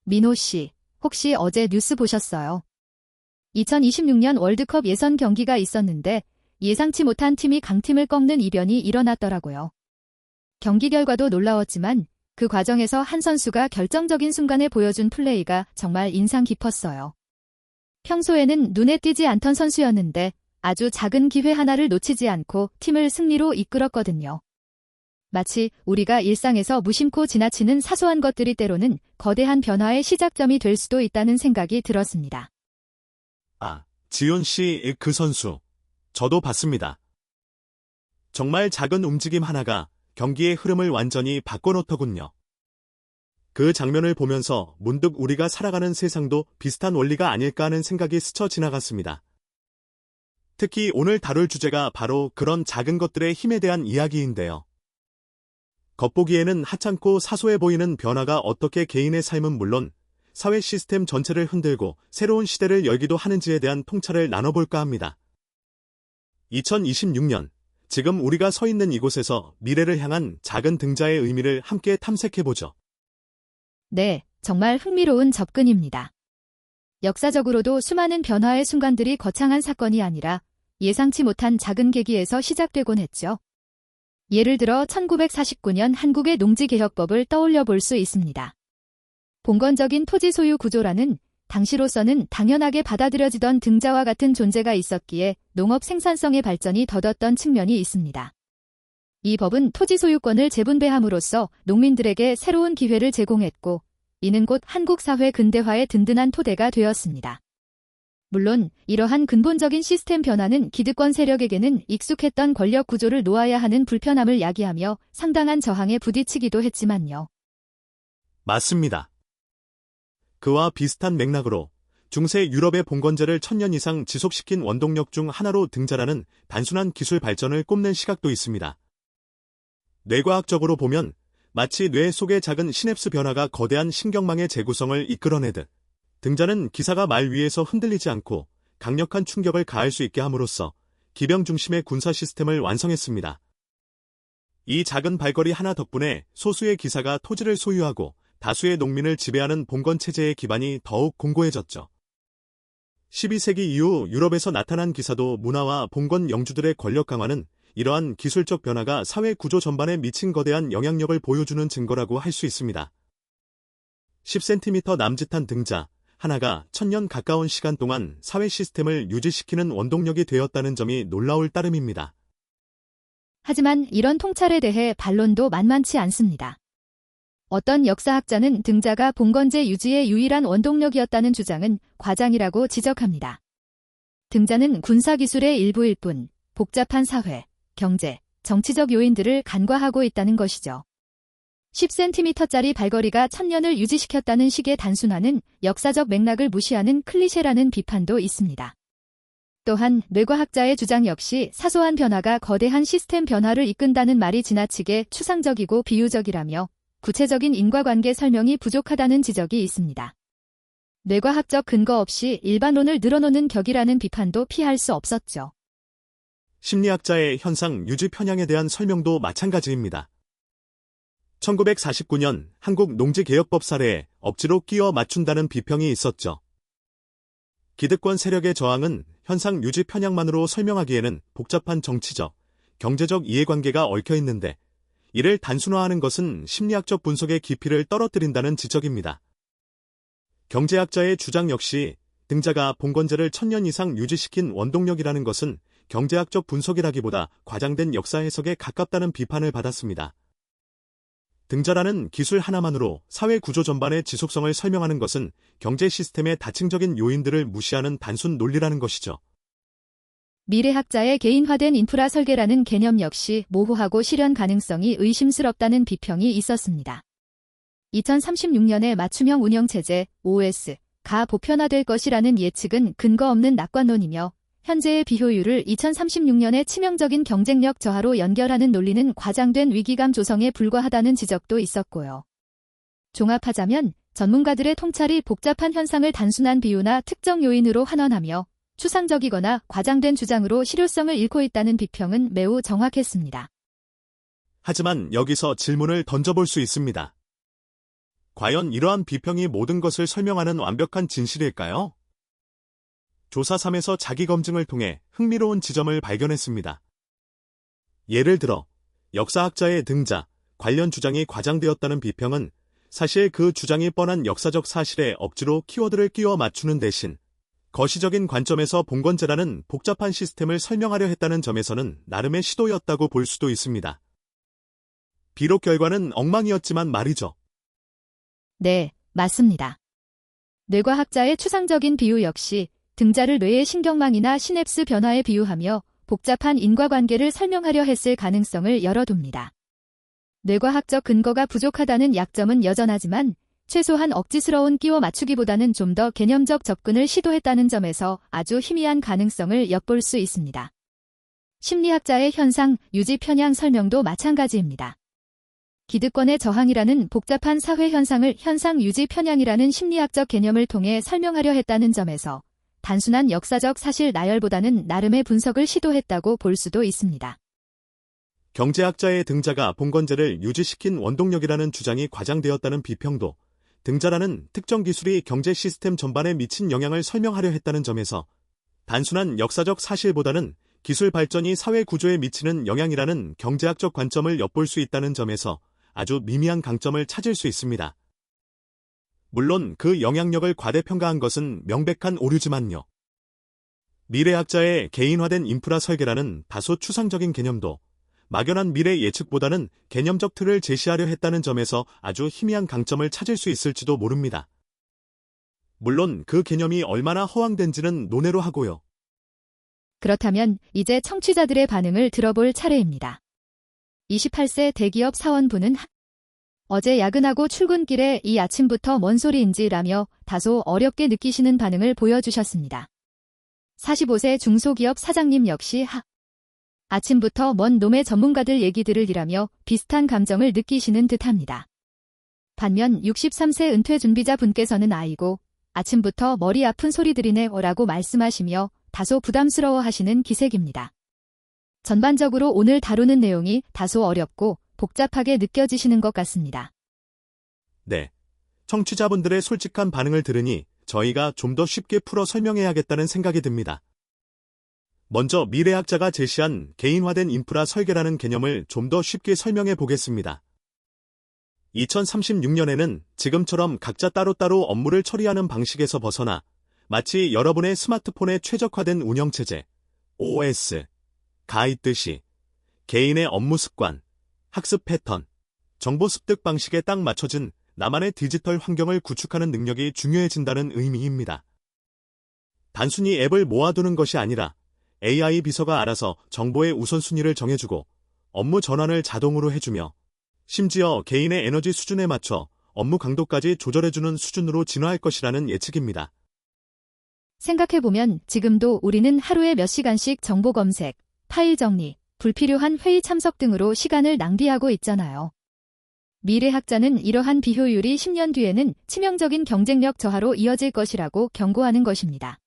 민호 씨, 혹시 어제 뉴스 보셨어요? 2026년 월드컵 예선 경기가 있었는데 예상치 못한 팀이 강팀을 꺾는 이변이 일어났더라고요. 경기 결과도 놀라웠지만 그 과정에서 한 선수가 결정적인 순간에 보여준 플레이가 정말 인상 깊었어요. 평소에는 눈에 띄지 않던 선수였는데 아주 작은 기회 하나를 놓치지 않고 팀을 승리로 이끌었거든요. 마치 우리가 일상에서 무심코 지나치는 사소한 것들이 때로는 거대한 변화의 시작점이 될 수도 있다는 생각이 들었습니다. 아, 지훈 씨, 그 선수. 저도 봤습니다. 정말 작은 움직임 하나가 경기의 흐름을 완전히 바꿔놓더군요. 그 장면을 보면서 문득 우리가 살아가는 세상도 비슷한 원리가 아닐까 하는 생각이 스쳐 지나갔습니다. 특히 오늘 다룰 주제가 바로 그런 작은 것들의 힘에 대한 이야기인데요. 겉보기에는 하찮고 사소해 보이는 변화가 어떻게 개인의 삶은 물론 사회 시스템 전체를 흔들고 새로운 시대를 열기도 하는지에 대한 통찰을 나눠볼까 합니다. 2026년, 지금 우리가 서 있는 이곳에서 미래를 향한 작은 등자의 의미를 함께 탐색해보죠. 네, 정말 흥미로운 접근입니다. 역사적으로도 수많은 변화의 순간들이 거창한 사건이 아니라 예상치 못한 작은 계기에서 시작되곤 했죠. 예를 들어 1949년 한국의 농지개혁법을 떠올려 볼 수 있습니다. 봉건적인 토지 소유 구조라는 당시로서는 당연하게 받아들여지던 등자와 같은 존재가 있었기에 농업 생산성의 발전이 더뎠던 측면이 있습니다. 이 법은 토지 소유권을 재분배함으로써 농민들에게 새로운 기회를 제공했고, 이는 곧 한국 사회 근대화의 든든한 토대가 되었습니다. 물론 이러한 근본적인 시스템 변화는 기득권 세력에게는 익숙했던 권력 구조를 놓아야 하는 불편함을 야기하며 상당한 저항에 부딪히기도 했지만요. 맞습니다. 그와 비슷한 맥락으로 중세 유럽의 봉건제를 1000년 이상 지속시킨 원동력 중 하나로 등자라는 단순한 기술 발전을 꼽는 시각도 있습니다. 뇌과학적으로 보면 마치 뇌 속의 작은 시냅스 변화가 거대한 신경망의 재구성을 이끌어내듯 등자는 기사가 말 위에서 흔들리지 않고 강력한 충격을 가할 수 있게 함으로써 기병 중심의 군사 시스템을 완성했습니다. 이 작은 발걸이 하나 덕분에 소수의 기사가 토지를 소유하고 다수의 농민을 지배하는 봉건 체제의 기반이 더욱 공고해졌죠. 12세기 이후 유럽에서 나타난 기사도 문화와 봉건 영주들의 권력 강화는 이러한 기술적 변화가 사회 구조 전반에 미친 거대한 영향력을 보여주는 증거라고 할 수 있습니다. 10cm 남짓한 등자 하나가 1000년 가까운 시간 동안 사회 시스템을 유지시키는 원동력이 되었다는 점이 놀라울 따름입니다. 하지만 이런 통찰에 대해 반론도 만만치 않습니다. 어떤 역사학자는 등자가 봉건제 유지의 유일한 원동력이었다는 주장은 과장이라고 지적합니다. 등자는 군사기술의 일부일 뿐 복잡한 사회, 경제, 정치적 요인들을 간과하고 있다는 것이죠. 10cm짜리 발걸이가 1000년을 유지시켰다는 식의 단순화는 역사적 맥락을 무시하는 클리셰라는 비판도 있습니다. 또한 뇌과학자의 주장 역시 사소한 변화가 거대한 시스템 변화를 이끈다는 말이 지나치게 추상적이고 비유적이라며 구체적인 인과관계 설명이 부족하다는 지적이 있습니다. 뇌과학적 근거 없이 일반론을 늘어놓는 격이라는 비판도 피할 수 없었죠. 심리학자의 현상 유지 편향에 대한 설명도 마찬가지입니다. 1949년 한국 농지개혁법 사례에 억지로 끼워 맞춘다는 비평이 있었죠. 기득권 세력의 저항은 현상 유지 편향만으로 설명하기에는 복잡한 정치적, 경제적 이해관계가 얽혀 있는데 이를 단순화하는 것은 심리학적 분석의 깊이를 떨어뜨린다는 지적입니다. 경제학자의 주장 역시 등자가 봉건제를 1000년 이상 유지시킨 원동력이라는 것은 경제학적 분석이라기보다 과장된 역사 해석에 가깝다는 비판을 받았습니다. 등자라는 기술 하나만으로 사회 구조 전반의 지속성을 설명하는 것은 경제 시스템의 다층적인 요인들을 무시하는 단순 논리라는 것이죠. 미래학자의 개인화된 인프라 설계라는 개념 역시 모호하고 실현 가능성이 의심스럽다는 비평이 있었습니다. 2036년에 맞춤형 운영체제 OS가 보편화될 것이라는 예측은 근거 없는 낙관론이며 현재의 비효율을 2036년의 치명적인 경쟁력 저하로 연결하는 논리는 과장된 위기감 조성에 불과하다는 지적도 있었고요. 종합하자면 전문가들의 통찰이 복잡한 현상을 단순한 비유나 특정 요인으로 환원하며 추상적이거나 과장된 주장으로 실효성을 잃고 있다는 비평은 매우 정확했습니다. 하지만 여기서 질문을 던져볼 수 있습니다. 과연 이러한 비평이 모든 것을 설명하는 완벽한 진실일까요? 조사 3에서 자기 검증을 통해 흥미로운 지점을 발견했습니다. 예를 들어 역사학자의 등자, 관련 주장이 과장되었다는 비평은 사실 그 주장이 뻔한 역사적 사실에 억지로 키워드를 끼워 맞추는 대신 거시적인 관점에서 봉건제라는 복잡한 시스템을 설명하려 했다는 점에서는 나름의 시도였다고 볼 수도 있습니다. 비록 결과는 엉망이었지만 말이죠. 네, 맞습니다. 뇌과학자의 추상적인 비유 역시 등자를 뇌의 신경망이나 시냅스 변화에 비유하며 복잡한 인과관계를 설명하려 했을 가능성을 열어둡니다. 뇌과학적 근거가 부족하다는 약점은 여전하지만 최소한 억지스러운 끼워 맞추기보다는 좀 더 개념적 접근을 시도했다는 점에서 아주 희미한 가능성을 엿볼 수 있습니다. 심리학자의 현상, 유지 편향 설명도 마찬가지입니다. 기득권의 저항이라는 복잡한 사회 현상을 현상 유지 편향이라는 심리학적 개념을 통해 설명하려 했다는 점에서 단순한 역사적 사실 나열보다는 나름의 분석을 시도했다고 볼 수도 있습니다. 경제학자의 등자가 봉건제를 유지시킨 원동력이라는 주장이 과장되었다는 비평도 등자라는 특정 기술이 경제 시스템 전반에 미친 영향을 설명하려 했다는 점에서 단순한 역사적 사실보다는 기술 발전이 사회 구조에 미치는 영향이라는 경제학적 관점을 엿볼 수 있다는 점에서 아주 미미한 강점을 찾을 수 있습니다. 물론 그 영향력을 과대평가한 것은 명백한 오류지만요. 미래학자의 개인화된 인프라 설계라는 다소 추상적인 개념도 막연한 미래 예측보다는 개념적 틀을 제시하려 했다는 점에서 아주 희미한 강점을 찾을 수 있을지도 모릅니다. 물론 그 개념이 얼마나 허황된지는 논외로 하고요. 그렇다면 이제 청취자들의 반응을 들어볼 차례입니다. 28세 대기업 사원분은 어제 야근하고 출근길에 이 아침부터 뭔 소리인지라며 다소 어렵게 느끼시는 반응을 보여주셨습니다. 45세 중소기업 사장님 역시 아침부터 먼 놈의 전문가들 얘기들을 이라며 비슷한 감정을 느끼시는 듯합니다. 반면 63세 은퇴 준비자 분께서는 아이고 아침부터 머리 아픈 소리들이네 라고 말씀하시며 다소 부담스러워 하시는 기색입니다. 전반적으로 오늘 다루는 내용이 다소 어렵고 복잡하게 느껴지시는 것 같습니다. 네. 청취자분들의 솔직한 반응을 들으니 저희가 좀 더 쉽게 풀어 설명해야겠다는 생각이 듭니다. 먼저 미래학자가 제시한 개인화된 인프라 설계라는 개념을 좀 더 쉽게 설명해 보겠습니다. 2036년에는 지금처럼 각자 따로따로 업무를 처리하는 방식에서 벗어나 마치 여러분의 스마트폰에 최적화된 운영체제, OS가 있듯이 개인의 업무 습관, 학습 패턴, 정보 습득 방식에 딱 맞춰진 나만의 디지털 환경을 구축하는 능력이 중요해진다는 의미입니다. 단순히 앱을 모아두는 것이 아니라 AI 비서가 알아서 정보의 우선순위를 정해주고 업무 전환을 자동으로 해주며 심지어 개인의 에너지 수준에 맞춰 업무 강도까지 조절해주는 수준으로 진화할 것이라는 예측입니다. 생각해보면 지금도 우리는 하루에 몇 시간씩 정보 검색, 파일 정리, 불필요한 회의 참석 등으로 시간을 낭비하고 있잖아요. 미래학자는 이러한 비효율이 10년 뒤에는 치명적인 경쟁력 저하로 이어질 것이라고 경고하는 것입니다.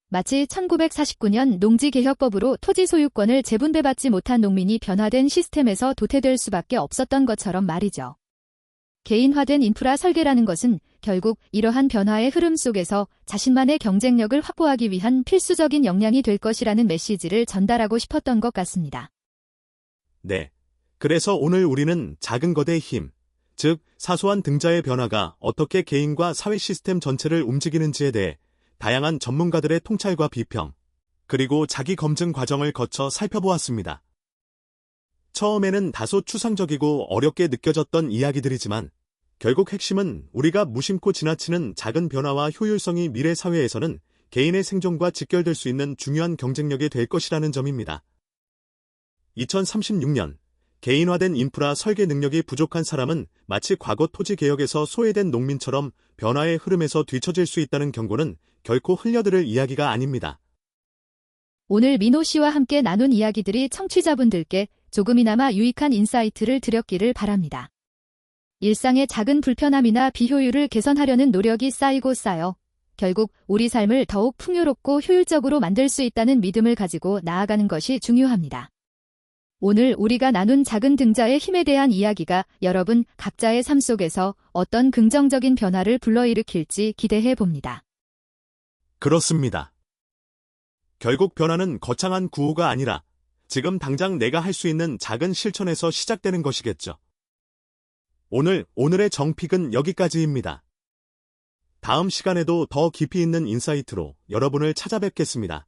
마치 1949년 농지개혁법으로 토지 소유권을 재분배받지 못한 농민이 변화된 시스템에서 도태될 수밖에 없었던 것처럼 말이죠. 개인화된 인프라 설계라는 것은 결국 이러한 변화의 흐름 속에서 자신만의 경쟁력을 확보하기 위한 필수적인 역량이 될 것이라는 메시지를 전달하고 싶었던 것 같습니다. 네. 그래서 오늘 우리는 작은 거대의 힘, 즉 사소한 등자의 변화가 어떻게 개인과 사회 시스템 전체를 움직이는지에 대해 다양한 전문가들의 통찰과 비평, 그리고 자기 검증 과정을 거쳐 살펴보았습니다. 처음에는 다소 추상적이고 어렵게 느껴졌던 이야기들이지만 결국 핵심은 우리가 무심코 지나치는 작은 변화와 효율성이 미래 사회에서는 개인의 생존과 직결될 수 있는 중요한 경쟁력이 될 것이라는 점입니다. 2036년 개인화된 인프라 설계 능력이 부족한 사람은 마치 과거 토지 개혁에서 소외된 농민처럼 변화의 흐름에서 뒤처질 수 있다는 경고는 결코 흘려들을 이야기가 아닙니다. 오늘 민호 씨와 함께 나눈 이야기들이 청취자분들께 조금이나마 유익한 인사이트를 드렸기를 바랍니다. 일상의 작은 불편함이나 비효율을 개선하려는 노력이 쌓이고 쌓여 결국 우리 삶을 더욱 풍요롭고 효율적으로 만들 수 있다는 믿음을 가지고 나아가는 것이 중요합니다. 오늘 우리가 나눈 작은 등자의 힘에 대한 이야기가 여러분 각자의 삶 속에서 어떤 긍정적인 변화를 불러일으킬지 기대해 봅니다. 그렇습니다. 결국 변화는 거창한 구호가 아니라 지금 당장 내가 할 수 있는 작은 실천에서 시작되는 것이겠죠. 오늘의 정픽은 여기까지입니다. 다음 시간에도 더 깊이 있는 인사이트로 여러분을 찾아뵙겠습니다.